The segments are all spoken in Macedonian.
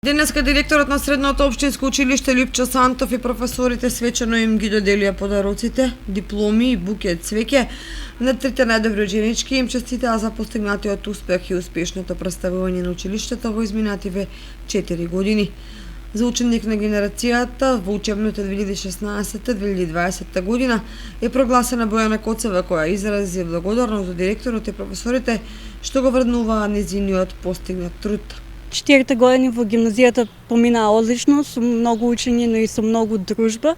Денеска директорот на Средното општинско училиште Лјупчо Сантов и професорите свечено им ги доделија подароците, дипломи и букет цвеќе на трите најдобри ученички им честитаа за постигнатиот успех и успешното представување на училиштето во изминативе 4 години. За ученик на генерацијата во учебната 2016-2020 година е прогласена Бојана Коцева, која изрази благодарност до директорот и професорите што го вреднуваа нејзиниот постигнат труд. 4 години во гимназијата поминаа одлично, со многу учење, но и со многу дружба.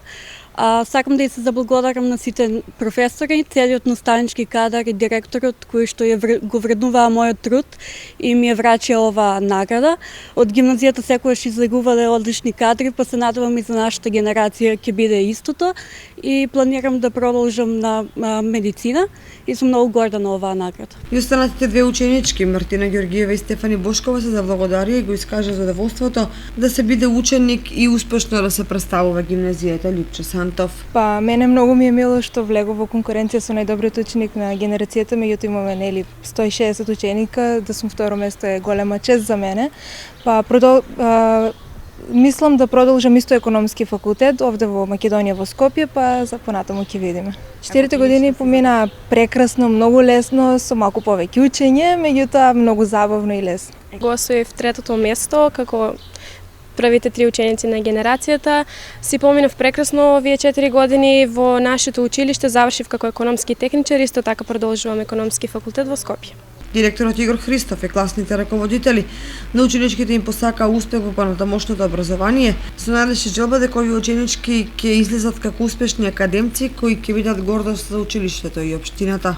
Сакам да се заблагодарам на сите професори, целиот наставнички кадар и директорот кои што го вреднуваа мојот труд и ми ја врачија оваа награда. Од гимназијата секогаш излегувале одлични кадри, па се надевам и за нашата генерација ќе биде истото и планирам да продолжам на медицина и сум многу горда на оваа награда. И останатите две ученички, Мартина Ѓоргиева и Стефани Бошкова, се заблагодарија и го искажа задоволството да се биде ученик и успешно да се представува гимназијата Лјупчо Сантов. Мене многу ми е мило што влегов во конкуренција со најдобриот ученик на генерацијата, меѓутоа имаме 160 ученика, да сум второ место е голема чест за мене. Мислам да продолжам исто економски факултет овде во Македонија во Скопје, па за понатаму ќе видиме. 4 години помина прекрасно, многу лесно, со малку повеќе учење, меѓутоа многу забавно и лесно. Го освоив третото место како првите 3 ученици на генерацијата. Си поминав прекрасно овие 4 години во нашето училиште, завршив како економски техничар, исто така продолжувам економски факултет во Скопје. Директорот Игор Христов и класните раководители на ученичките им посакаа успех во понатамошното образование, со надеж и желба дека овие ученички ќе излезат како успешни академци кои ќе бидат гордост за училиштето и општината.